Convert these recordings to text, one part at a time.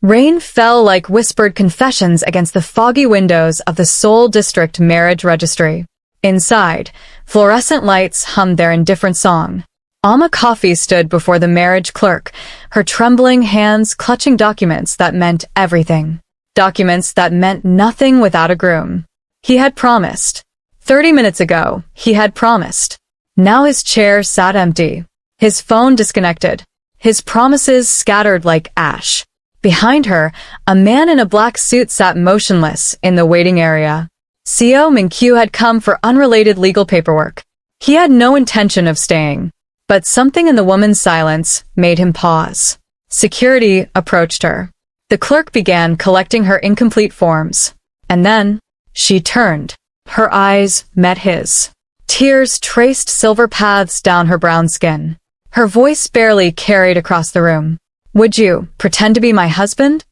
Rain fell like whispered confessions against the foggy windows of the Seoul District Marriage Registry. Inside, fluorescent lights hummed their indifferent song. Alma Coffee stood before the marriage clerk, her trembling hands clutching documents that meant everything. Documents that meant nothing without a groom. He had promised. 30 minutes ago, he had promised. Now his chair sat empty. His phone disconnected. His promises scattered like ash. Behind her, a man in a black suit sat motionless in the waiting area. Seo Min-kyu had come for unrelated legal paperwork. He had no intention of staying. But something in the woman's silence made him pause. Security approached her. The clerk began collecting her incomplete forms. And then, she turned. Her eyes met his. Tears traced silver paths down her brown skin. Her voice barely carried across the room. "Would you pretend to be my husband?"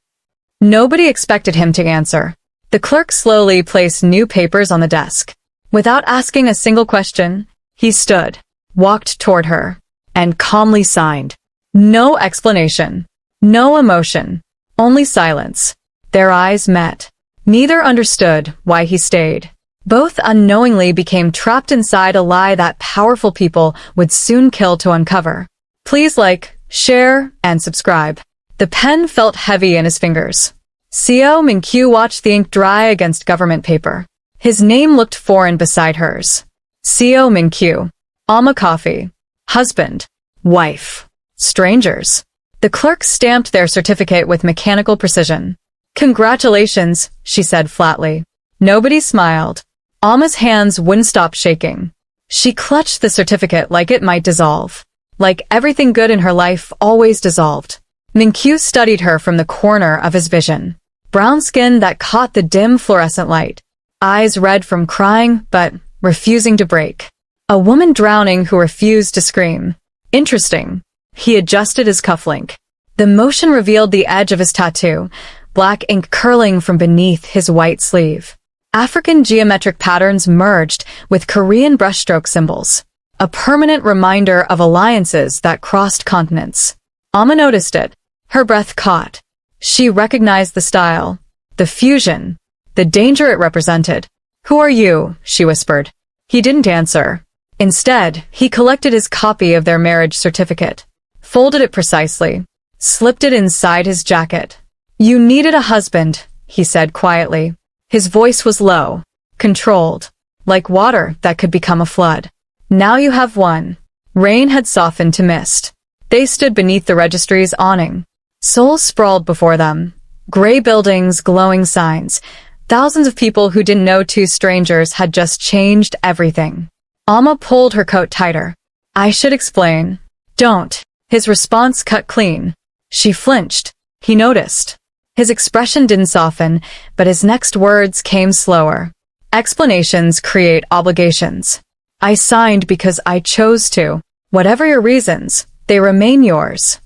Nobody expected him to answer. The clerk slowly placed new papers on the desk. Without asking a single question, he stood, walked toward her, and calmly signed. No explanation. No emotion. Only silence. Their eyes met. Neither understood why he stayed. Both unknowingly became trapped inside a lie that powerful people would soon kill to uncover. Please like, share, and subscribe. The pen felt heavy in his fingers. Seo Min-kyu watched the ink dry against government paper. His name looked foreign beside hers. Seo Min-kyu. Alma Coffee. Husband. Wife. Strangers. The clerk stamped their certificate with mechanical precision. "Congratulations," she said flatly. Nobody smiled. Alma's hands wouldn't stop shaking. She clutched the certificate like it might dissolve. Like everything good in her life always dissolved. Min-kyu studied her from the corner of his vision. Brown skin that caught the dim fluorescent light. Eyes red from crying, but refusing to break. A woman drowning who refused to scream. Interesting. He adjusted his cufflink. The motion revealed the edge of his tattoo, black ink curling from beneath his white sleeve. African geometric patterns merged with Korean brushstroke symbols. A permanent reminder of alliances that crossed continents. Alma noticed it. Her breath caught. She recognized the style, the fusion, the danger it represented. "Who are you?" she whispered. He didn't answer. Instead, he collected his copy of their marriage certificate, folded it precisely, slipped it inside his jacket. "You needed a husband," he said quietly. His voice was low, controlled, like water that could become a flood. "Now you have one." Rain had softened to mist. They stood beneath the registry's awning. Seoul sprawled before them. Gray buildings, glowing signs. Thousands of people who didn't know two strangers had just changed everything. Alma pulled her coat tighter. "I should explain." "Don't." His response cut clean. She flinched. He noticed. His expression didn't soften, but his next words came slower. "Explanations create obligations. I signed because I chose to. Whatever your reasons, they remain yours."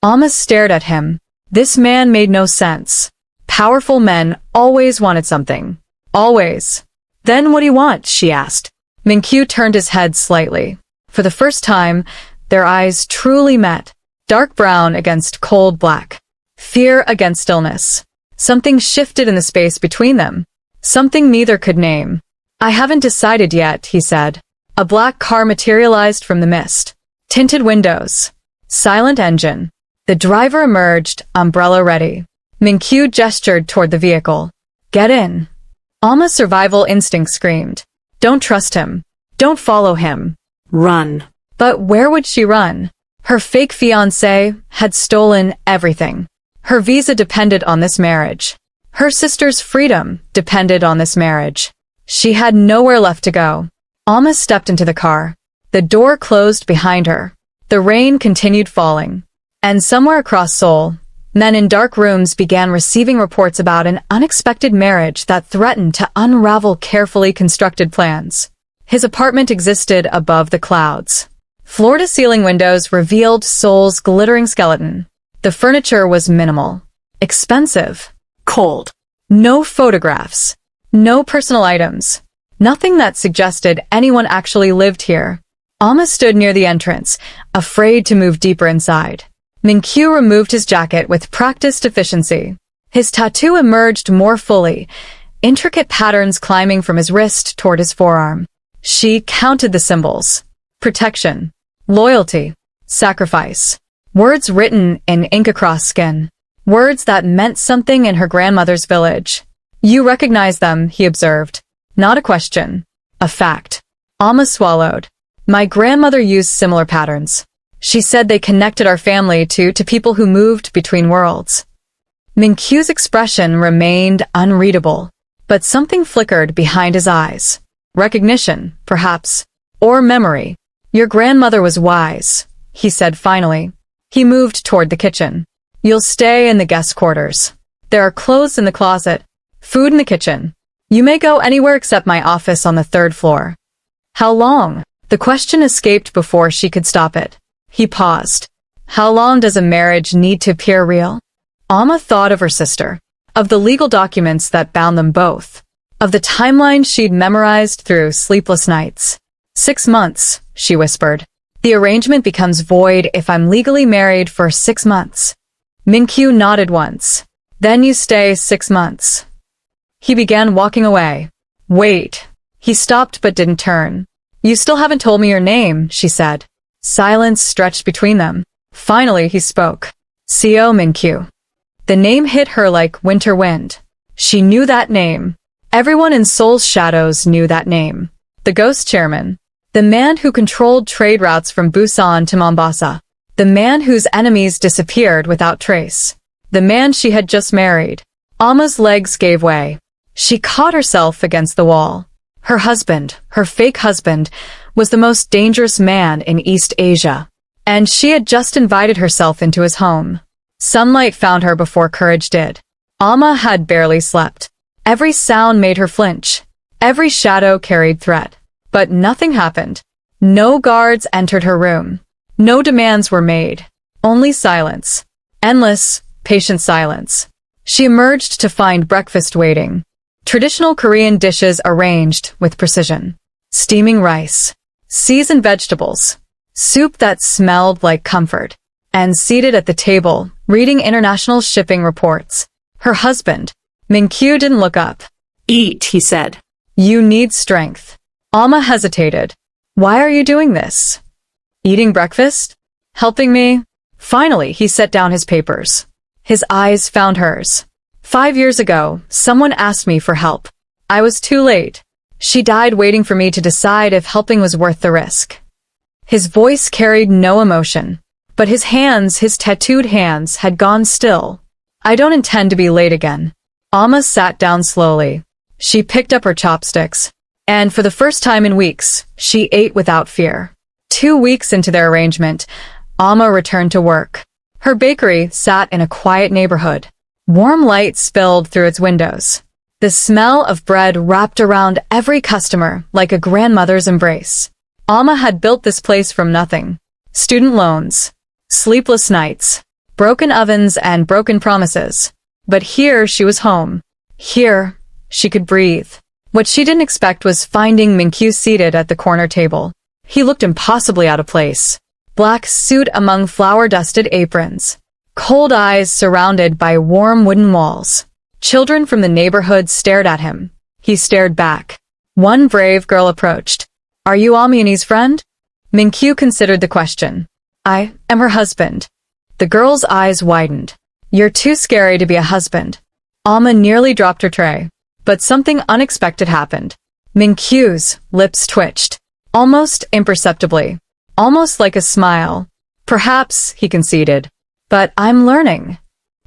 Alma stared at him. This man made no sense. Powerful men always wanted something. Always. "Then what do you want?" she asked. Min-kyu turned his head slightly. For the first time, their eyes truly met. Dark brown against cold black. Fear against stillness. Something shifted in the space between them. Something neither could name. "I haven't decided yet," he said. A black car materialized from the mist. Tinted windows. Silent engine. The driver emerged, umbrella ready. Min-kyu gestured toward the vehicle. "Get in." Alma's survival instinct screamed. Don't trust him. Don't follow him. Run. But where would she run? Her fake fiancé had stolen everything. Her visa depended on this marriage. Her sister's freedom depended on this marriage. She had nowhere left to go. Alma stepped into the car. The door closed behind her. The rain continued falling. And somewhere across Seoul, men in dark rooms began receiving reports about an unexpected marriage that threatened to unravel carefully constructed plans. His apartment existed above the clouds. Floor-to-ceiling windows revealed Seoul's glittering skeleton. The furniture was minimal, expensive, cold. No photographs, no personal items, nothing that suggested anyone actually lived here. Alma stood near the entrance, afraid to move deeper inside. Min-kyu removed his jacket with practiced efficiency. His tattoo emerged more fully, intricate patterns climbing from his wrist toward his forearm. She counted the symbols. Protection, loyalty, sacrifice. Words written in ink across skin. Words that meant something in her grandmother's village. You recognize them, he observed. Not a question. A fact. Alma swallowed. My grandmother used similar patterns. She said they connected our family to people who moved between worlds. Min-kyu's expression remained unreadable, but something flickered behind his eyes. Recognition, perhaps. Or memory. Your grandmother was wise, he said finally. He moved toward the kitchen. You'll stay in the guest quarters. There are clothes in the closet, food in the kitchen. You may go anywhere except my office on the 3rd floor. How long? The question escaped before she could stop it. He paused. How long does a marriage need to appear real? Alma thought of her sister, of the legal documents that bound them both, of the timeline she'd memorized through sleepless nights. 6 months, she whispered. The arrangement becomes void if I'm legally married for 6 months. Min-kyu nodded once. Then you stay 6 months. He began walking away. Wait. He stopped but didn't turn. You still haven't told me your name, she said. Silence stretched between them. Finally, he spoke. Seo Min-kyu. The name hit her like winter wind. She knew that name. Everyone in Seoul's shadows knew that name. The ghost chairman. The man who controlled trade routes from Busan to Mombasa. The man whose enemies disappeared without trace. The man she had just married. Alma's legs gave way. She caught herself against the wall. Her husband, her fake husband, was the most dangerous man in East Asia. And she had just invited herself into his home. Sunlight found her before courage did. Alma had barely slept. Every sound made her flinch. Every shadow carried threat. But nothing happened. No guards entered her room. No demands were made. Only silence. Endless, patient silence. She emerged to find breakfast waiting. Traditional Korean dishes arranged with precision. Steaming rice. Seasoned vegetables. Soup that smelled like comfort. And seated at the table, reading international shipping reports. Her husband. Min-kyu didn't look up. Eat, he said. You need strength. Alma hesitated. Why are you doing this? Eating breakfast? Helping me? Finally, he set down his papers. His eyes found hers. 5 years ago, someone asked me for help. I was too late. She died waiting for me to decide if helping was worth the risk. His voice carried no emotion, but his hands, his tattooed hands, had gone still. I don't intend to be late again. Alma sat down slowly. She picked up her chopsticks. And for the first time in weeks, she ate without fear. 2 weeks into their arrangement, Alma returned to work. Her bakery sat in a quiet neighborhood. Warm light spilled through its windows. The smell of bread wrapped around every customer like a grandmother's embrace. Alma had built this place from nothing. Student loans, sleepless nights, broken ovens and broken promises. But here she was home. Here, she could breathe. What she didn't expect was finding Min-kyu seated at the corner table. He looked impossibly out of place. Black suit among flour-dusted aprons. Cold eyes surrounded by warm wooden walls. Children from the neighborhood stared at him. He stared back. One brave girl approached. Are you Almiani's friend? Min-kyu considered the question. I am her husband. The girl's eyes widened. You're too scary to be a husband. Alma nearly dropped her tray. But something unexpected happened. Min-kyu's lips twitched. Almost imperceptibly. Almost like a smile. Perhaps, he conceded. But I'm learning.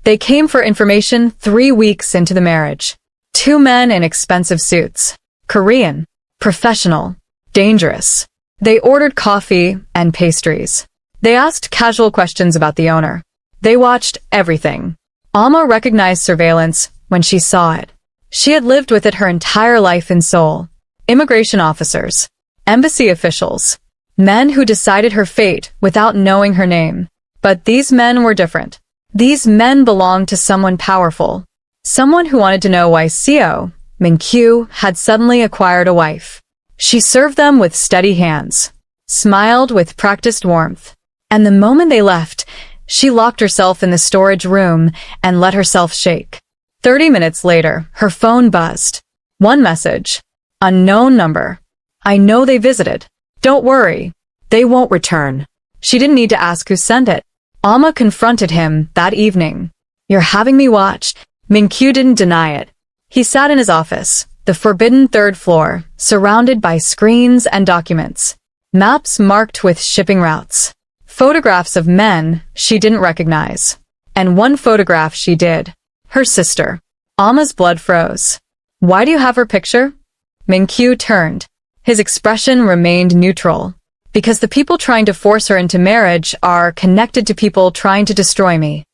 They came for information 3 weeks into the marriage. 2 men in expensive suits. Korean. Professional. Dangerous. They ordered coffee and pastries. They asked casual questions about the owner. They watched everything. Alma recognized surveillance when she saw it. She had lived with it her entire life in Seoul. Immigration officers. Embassy officials. Men who decided her fate without knowing her name. But these men were different. These men belonged to someone powerful. Someone who wanted to know why Seo, Min-kyu, had suddenly acquired a wife. She served them with steady hands. Smiled with practiced warmth. And the moment they left, She locked herself in the storage room and let herself shake. 30 minutes later, her phone buzzed. One message. Unknown number. I know they visited. Don't worry. They won't return. She didn't need to ask who sent it. Alma confronted him that evening. You're having me watched. Min-kyu didn't deny it. He sat in his office, the forbidden third floor, surrounded by screens and documents. Maps marked with shipping routes. Photographs of men she didn't recognize. And one photograph she did. Her sister. Alma's blood froze. Why do you have her picture? Min-kyu turned. His expression remained neutral. Because the people trying to force her into marriage are connected to people trying to destroy me.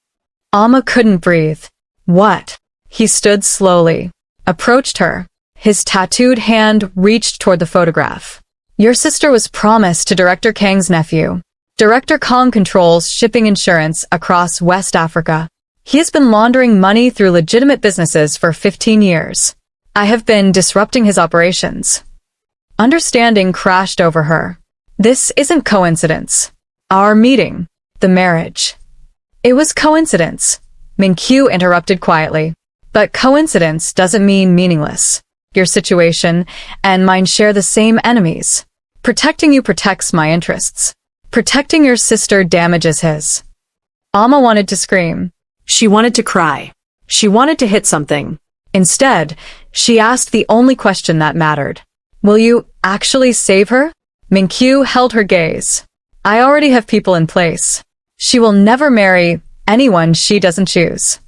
Alma couldn't breathe. What? He stood slowly, approached her. His tattooed hand reached toward the photograph. Your sister was promised to Director Kang's nephew. Director Kang controls shipping insurance across West Africa. He has been laundering money through legitimate businesses for 15 years. I have been disrupting his operations. Understanding crashed over her. This isn't coincidence. Our meeting. The marriage. It was coincidence. Min-kyu interrupted quietly. But coincidence doesn't mean meaningless. Your situation and mine share the same enemies. Protecting you protects my interests. Protecting your sister damages his. Alma wanted to scream. She wanted to cry. She wanted to hit something. Instead, she asked the only question that mattered. Will you actually save her? Min-kyu held her gaze. I already have people in place. She will never marry anyone she doesn't choose.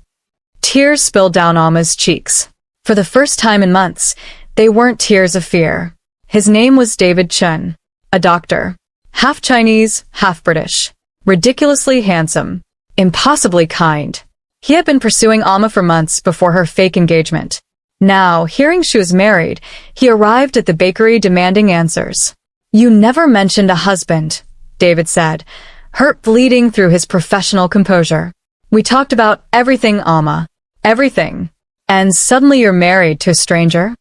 Tears spilled down Alma's cheeks. For the first time in months, they weren't tears of fear. His name was David Chun, a doctor. Half Chinese, half British. Ridiculously handsome. Impossibly kind. He had been pursuing Alma for months before her fake engagement. Now, hearing she was married, he arrived at the bakery demanding answers. You never mentioned a husband, David said, hurt bleeding through his professional composure. We talked about everything, Alma. Everything. And suddenly you're married to a stranger?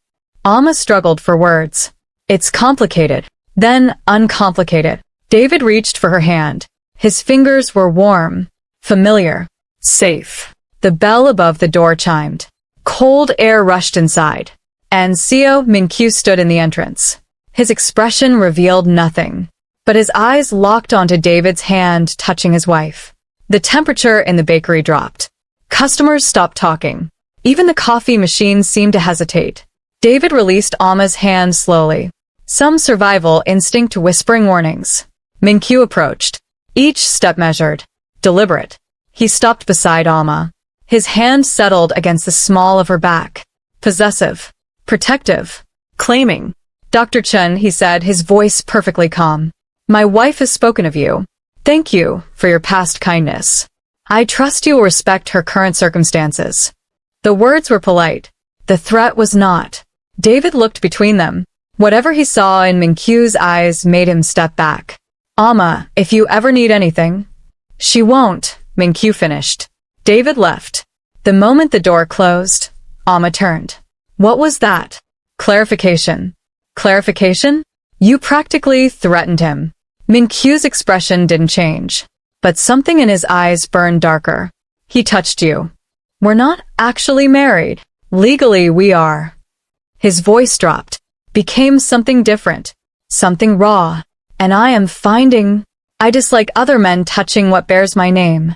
Alma struggled for words. It's complicated. Then uncomplicated. David reached for her hand. His fingers were warm, familiar, safe. The bell above the door chimed. Cold air rushed inside. And Seo Min-kyu stood in the entrance. His expression revealed nothing, but his eyes locked onto David's hand touching his wife. The temperature in the bakery dropped. Customers stopped talking. Even the coffee machine seemed to hesitate. David released Alma's hand slowly. Some survival instinct whispering warnings. Min-kyu approached. Each step measured. Deliberate. He stopped beside Alma. His hand settled against the small of her back. Possessive. Protective. Claiming. Dr. Chun, he said, his voice perfectly calm. My wife has spoken of you. Thank you for your past kindness. I trust you will respect her current circumstances. The words were polite. The threat was not. David looked between them. Whatever he saw in Min-kyu's eyes made him step back. Alma, if you ever need anything. She won't, Min-kyu finished. David left. The moment the door closed, Alma turned. What was that? Clarification. Clarification? You practically threatened him. Min-kyu's expression didn't change, but something in his eyes burned darker. He touched you. We're not actually married. Legally, we are. His voice dropped, became something different, something raw, and I dislike other men touching what bears my name.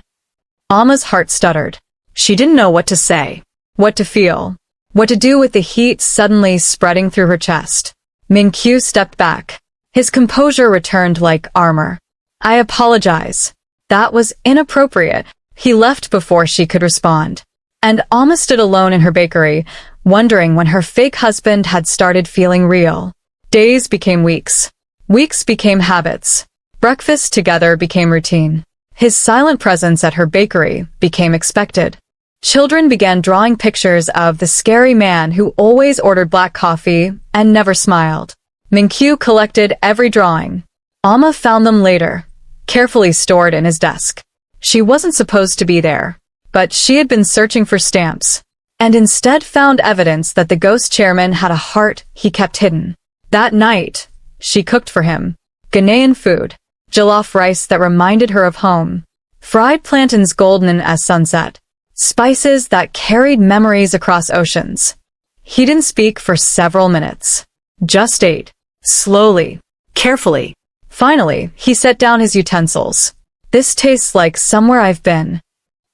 Alma's heart stuttered. She didn't know what to say, what to feel, what to do with the heat suddenly spreading through her chest. Min-kyu stepped back. His composure returned like armor. I apologize. That was inappropriate. He left before she could respond. And Alma stood alone in her bakery, wondering when her fake husband had started feeling real. Days became weeks. Weeks became habits. Breakfast together became routine. His silent presence at her bakery became expected. Children began drawing pictures of the scary man who always ordered black coffee and never smiled. Min-kyu collected every drawing. Alma found them later, carefully stored in his desk. She wasn't supposed to be there, but she had been searching for stamps, and instead found evidence that the ghost chairman had a heart he kept hidden. That night, she cooked for him. Ghanaian food, jollof rice that reminded her of home, fried plantains golden as sunset, spices that carried memories across oceans. He didn't speak for several minutes. Just ate. Slowly. Carefully. Finally, he set down his utensils. This tastes like somewhere I've been.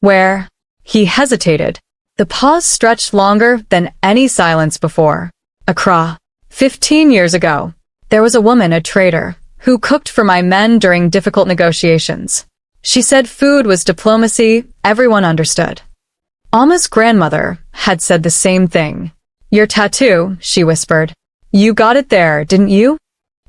Where? He hesitated. The pause stretched longer than any silence before. Accra. 15 years ago. There was a woman, a trader, who cooked for my men during difficult negotiations. She said food was diplomacy, everyone understood. Alma's grandmother had said the same thing. Your tattoo, she whispered. You got it there, didn't you?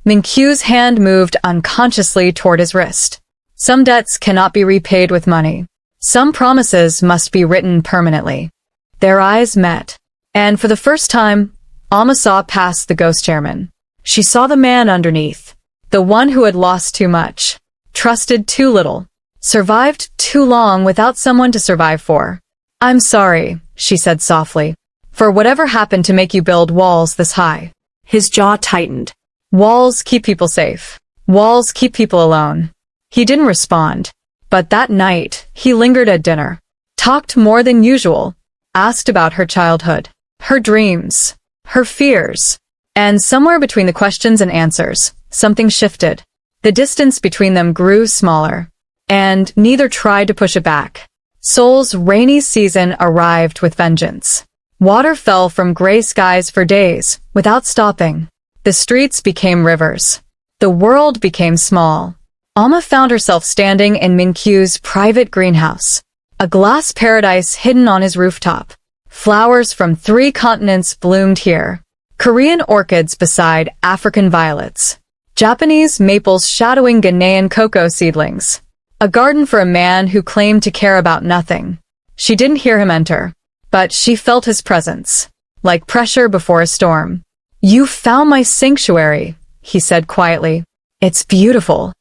Minkyu's hand moved unconsciously toward his wrist. Some debts cannot be repaid with money. Some promises must be written permanently. Their eyes met. And for the first time, Alma saw past the ghost chairman. She saw the man underneath. The one who had lost too much. Trusted too little. Survived too long without someone to survive for. I'm sorry, she said softly, for whatever happened to make you build walls this high. His jaw tightened. Walls keep people safe. Walls keep people alone. He didn't respond. But that night, he lingered at dinner. Talked more than usual. Asked about her childhood. Her dreams. Her fears. And somewhere between the questions and answers, something shifted. The distance between them grew smaller. And neither tried to push it back. Seoul's rainy season arrived with vengeance. Water fell from gray skies for days, without stopping. The streets became rivers. The world became small. Alma found herself standing in Minkyu's private greenhouse. A glass paradise hidden on his rooftop. Flowers from 3 continents bloomed here. Korean orchids beside African violets. Japanese maples shadowing Ghanaian cocoa seedlings. A garden for a man who claimed to care about nothing. She didn't hear him enter, but she felt his presence, like pressure before a storm. You found my sanctuary, he said quietly. It's beautiful.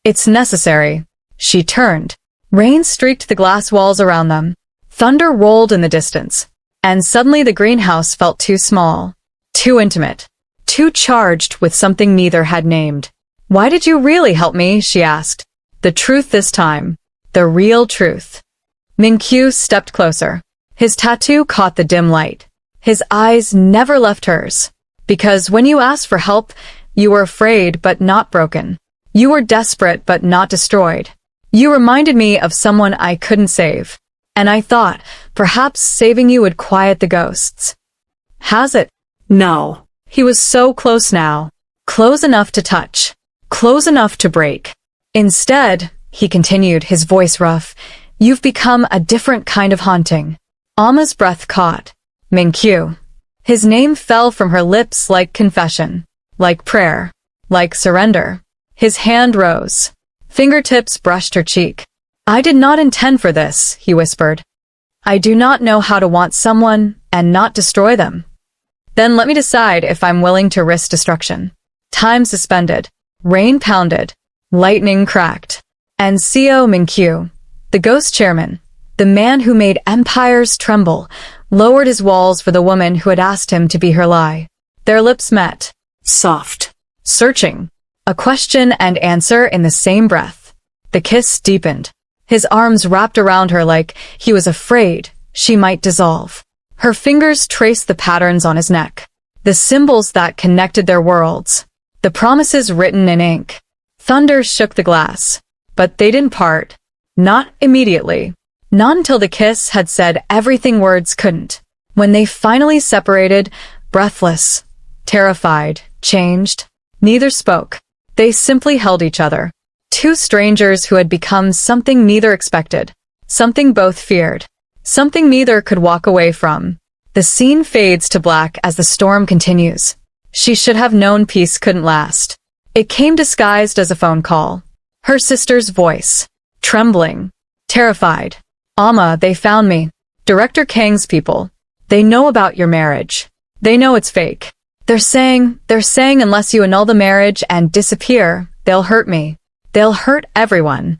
It's necessary. She turned. Rain streaked the glass walls around them. Thunder rolled in the distance. And suddenly the greenhouse felt too small, too intimate, too charged with something neither had named. Why did you really help me? She asked. The truth this time. The real truth. Minkyu stepped closer. His tattoo caught the dim light. His eyes never left hers. Because when you asked for help, you were afraid but not broken. You were desperate but not destroyed. You reminded me of someone I couldn't save. And I thought, perhaps saving you would quiet the ghosts. Has it? No. He was so close now. Close enough to touch. Close enough to break. Instead, he continued, his voice rough, you've become a different kind of haunting. Alma's breath caught. Minkyu. His name fell from her lips like confession, like prayer, like surrender. His hand rose. Fingertips brushed her cheek. I did not intend for this, he whispered. I do not know how to want someone and not destroy them. Then let me decide if I'm willing to risk destruction. Time suspended. Rain pounded. Lightning cracked. And Seo Minkyu, the ghost chairman, the man who made empires tremble, lowered his walls for the woman who had asked him to be her lie. Their lips met. Soft. Searching. A question and answer in the same breath. The kiss deepened. His arms wrapped around her like he was afraid she might dissolve. Her fingers traced the patterns on his neck. The symbols that connected their worlds. The promises written in ink. Thunder shook the glass. But they didn't part. Not immediately. Not until the kiss had said everything words couldn't. When they finally separated, breathless, terrified, changed, neither spoke. They simply held each other. Two strangers who had become something neither expected. Something both feared. Something neither could walk away from. The scene fades to black as the storm continues. She should have known peace couldn't last. It came disguised as a phone call. Her sister's voice. Trembling. Terrified. Alma, they found me. Director Kang's people. They know about your marriage. They know it's fake. They're saying unless you annul the marriage and disappear, they'll hurt me. They'll hurt everyone.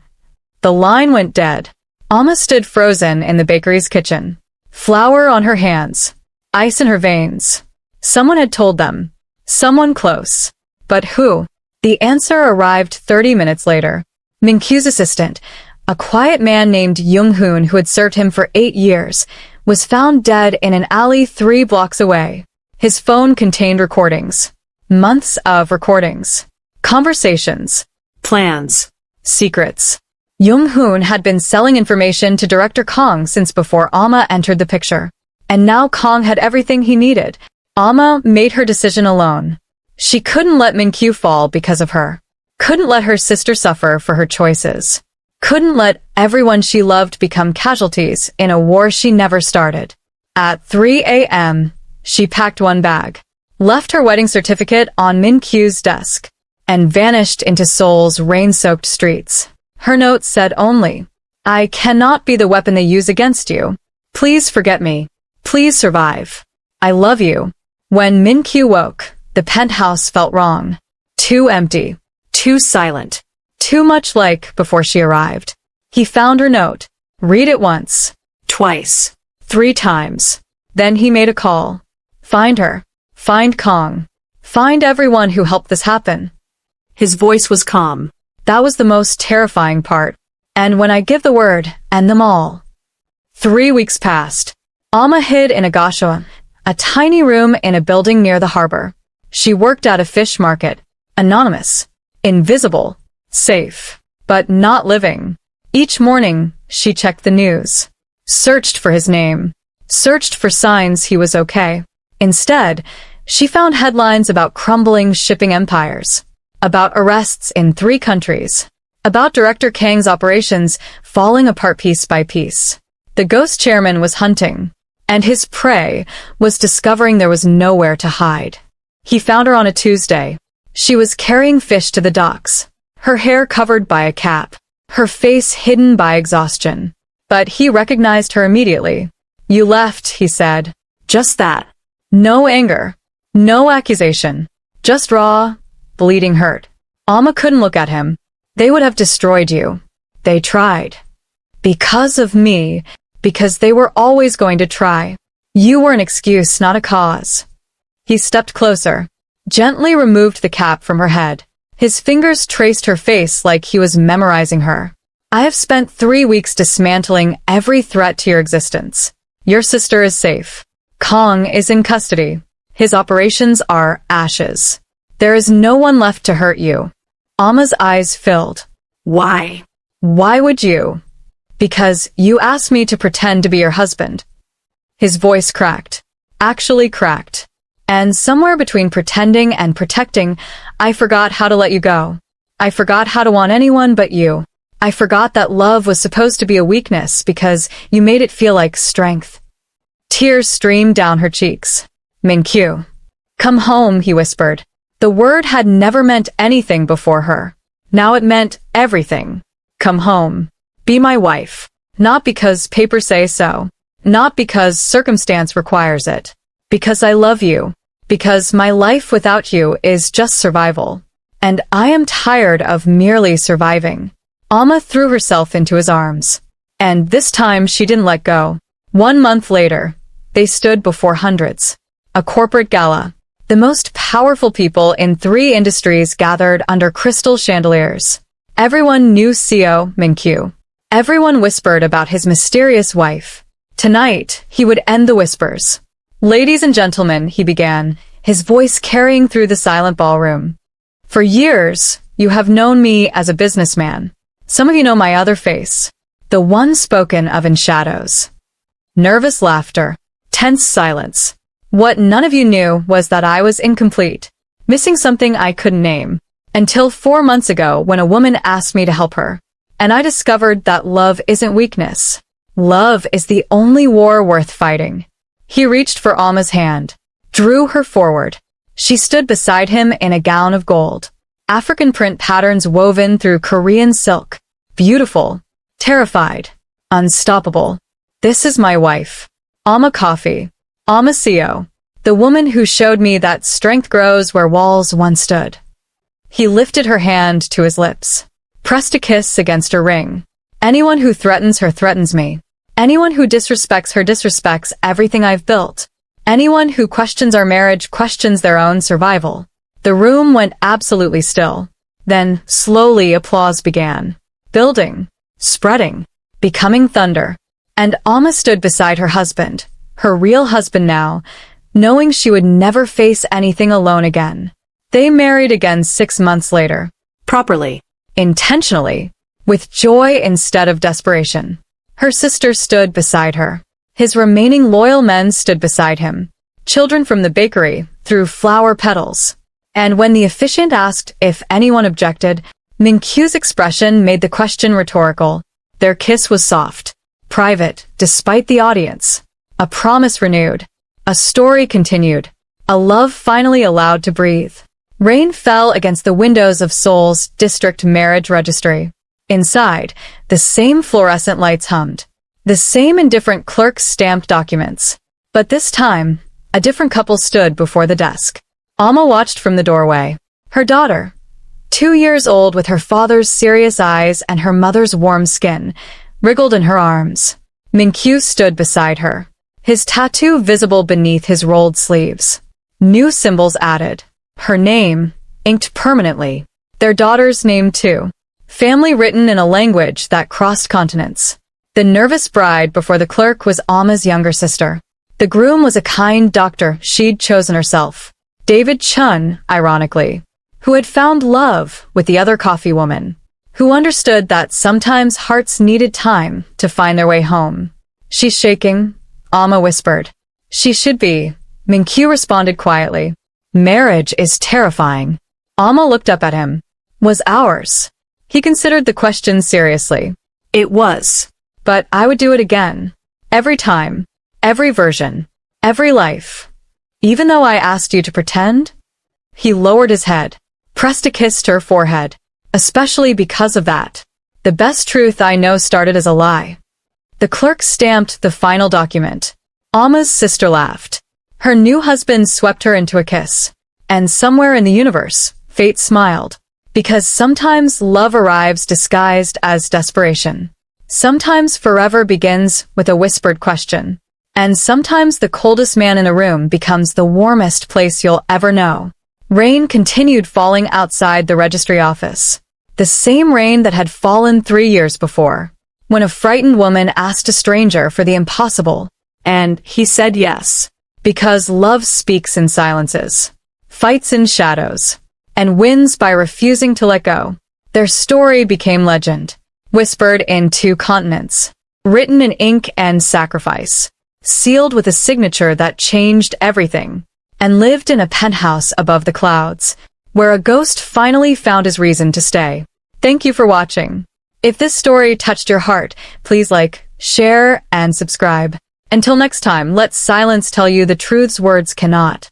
The line went dead. Alma stood frozen in the bakery's kitchen. Flour on her hands. Ice in her veins. Someone had told them. Someone close. But who? The answer arrived 30 minutes later. Minkyu's assistant, A quiet man named Jung-hoon, who had served him for 8 years, was found dead in an alley 3 blocks away. His phone contained recordings. Months of recordings. Conversations. Plans. Secrets. Jung-hoon had been selling information to director Kang since before Alma entered the picture. And now Kang had everything he needed. Alma made her decision alone. She couldn't let Min-kyu fall because of her. Couldn't let her sister suffer for her choices. Couldn't let everyone she loved become casualties in a war she never started. At 3 a.m., she packed one bag, left her wedding certificate on Min-kyu's desk, and vanished into Seoul's rain-soaked streets. Her note said only, "I cannot be the weapon they use against you. Please forget me. Please survive. I love you." When Min-kyu woke, the penthouse felt wrong. Too empty. Too silent. Too much like before she arrived. He found her note. Read it once. Twice. 3 times. Then he made a call. Find her. Find Kang. Find everyone who helped this happen. His voice was calm. That was the most terrifying part. And when I give the word, end them all. 3 weeks passed. Alma hid in a gasho, a tiny room in a building near the harbor. She worked at a fish market. Anonymous. Invisible. Safe. But not living. Each morning, she checked the news. Searched for his name. Searched for signs he was okay. Instead, she found headlines about crumbling shipping empires. About arrests in 3 countries. About Director Kang's operations falling apart piece by piece. The ghost chairman was hunting, and his prey was discovering there was nowhere to hide. He found her on a Tuesday. She was carrying fish to the docks, her hair covered by a cap, her face hidden by exhaustion. But he recognized her immediately. "You left," he said. Just that. No anger. No accusation. Just raw, bleeding hurt. Alma couldn't look at him. They would have destroyed you. They tried. Because of me, because they were always going to try. You were an excuse, not a cause. He stepped closer, gently removed the cap from her head. His fingers traced her face like he was memorizing her. "I have spent 3 weeks dismantling every threat to your existence. Your sister is safe. Kang is in custody. His operations are ashes. There is no one left to hurt you." Alma's eyes filled. "Why? Why would you?" "Because you asked me to pretend to be your husband." His voice cracked. Actually cracked. "And somewhere between pretending and protecting, I forgot how to let you go. I forgot how to want anyone but you. I forgot that love was supposed to be a weakness because you made it feel like strength." Tears streamed down her cheeks. "Min-kyu. Come home," he whispered. The word had never meant anything before her. Now it meant everything. Come home. Be my wife. Not because papers say so. Not because circumstance requires it. Because I love you. Because my life without you is just survival. And I am tired of merely surviving. Alma threw herself into his arms. And this time she didn't let go. 1 month later, they stood before hundreds. A corporate gala. The most powerful people in 3 industries gathered under crystal chandeliers. Everyone knew CEO Min-kyu. Everyone whispered about his mysterious wife. Tonight, he would end the whispers. "Ladies and gentlemen," he began, his voice carrying through the silent ballroom. "For years, you have known me as a businessman. Some of you know my other face, the one spoken of in shadows." Nervous laughter. Tense silence. What none of you knew was that I was incomplete, missing something I couldn't name, until 4 months ago when a woman asked me to help her. And I discovered that love isn't weakness. Love is the only war worth fighting. He reached for Alma's hand, drew her forward. She stood beside him in a gown of gold, African print patterns woven through Korean silk. Beautiful, terrified, unstoppable. "This is my wife. Alma Coffee. Alma CEO. The woman who showed me that strength grows where walls once stood." He lifted her hand to his lips, pressed a kiss against her ring. "Anyone who threatens her threatens me. Anyone who disrespects her disrespects everything I've built. Anyone who questions our marriage questions their own survival." The room went absolutely still. Then, slowly, applause began. Building. spreading, becoming thunder. And Alma stood beside her husband, her real husband now, knowing she would never face anything alone again. They married again 6 months later. Properly. Intentionally. With joy instead of desperation. Her sister stood beside her. His remaining loyal men stood beside him. Children from the bakery threw flower petals. And when the officiant asked if anyone objected, Minkyu's expression made the question rhetorical. Their kiss was soft, private, despite the audience. A promise renewed. A story continued. A love finally allowed to breathe. Rain fell against the windows of Seoul's district marriage registry. Inside, the same fluorescent lights hummed. The same indifferent clerks stamped documents. But this time, a different couple stood before the desk. Alma watched from the doorway. Her daughter, 2 years old with her father's serious eyes and her mother's warm skin, wriggled in her arms. Minkyu stood beside her, his tattoo visible beneath his rolled sleeves. New symbols added. Her name, inked permanently. Their daughter's name too. Family written in a language that crossed continents. The nervous bride before the clerk was Alma's younger sister. The groom was a kind doctor she'd chosen herself. David Chun, ironically, who had found love with the other coffee woman, who understood that sometimes hearts needed time to find their way home. She's shaking, Alma whispered. She should be, Minkyu responded quietly. Marriage is terrifying. Alma looked up at him. Was ours? He considered the question seriously. It was. But I would do it again. Every time. Every version. Every life. Even though I asked you to pretend? He lowered his head, pressed a kiss to her forehead. Especially because of that. The best truth I know started as a lie. The clerk stamped the final document. Alma's sister laughed. Her new husband swept her into a kiss. And somewhere in the universe, fate smiled. Because sometimes love arrives disguised as desperation. Sometimes forever begins with a whispered question. And sometimes the coldest man in a room becomes the warmest place you'll ever know. Rain continued falling outside the registry office. The same rain that had fallen 3 years before, when a frightened woman asked a stranger for the impossible, and he said yes. Because love speaks in silences, fights in shadows, and wins by refusing to let go. Their story became legend, whispered in 2 continents, written in ink and sacrifice, sealed with a signature that changed everything, and lived in a penthouse above the clouds, where a ghost finally found his reason to stay. Thank you for watching. If this story touched your heart, please like, share, and subscribe. Until next time, let silence tell you the truths words cannot.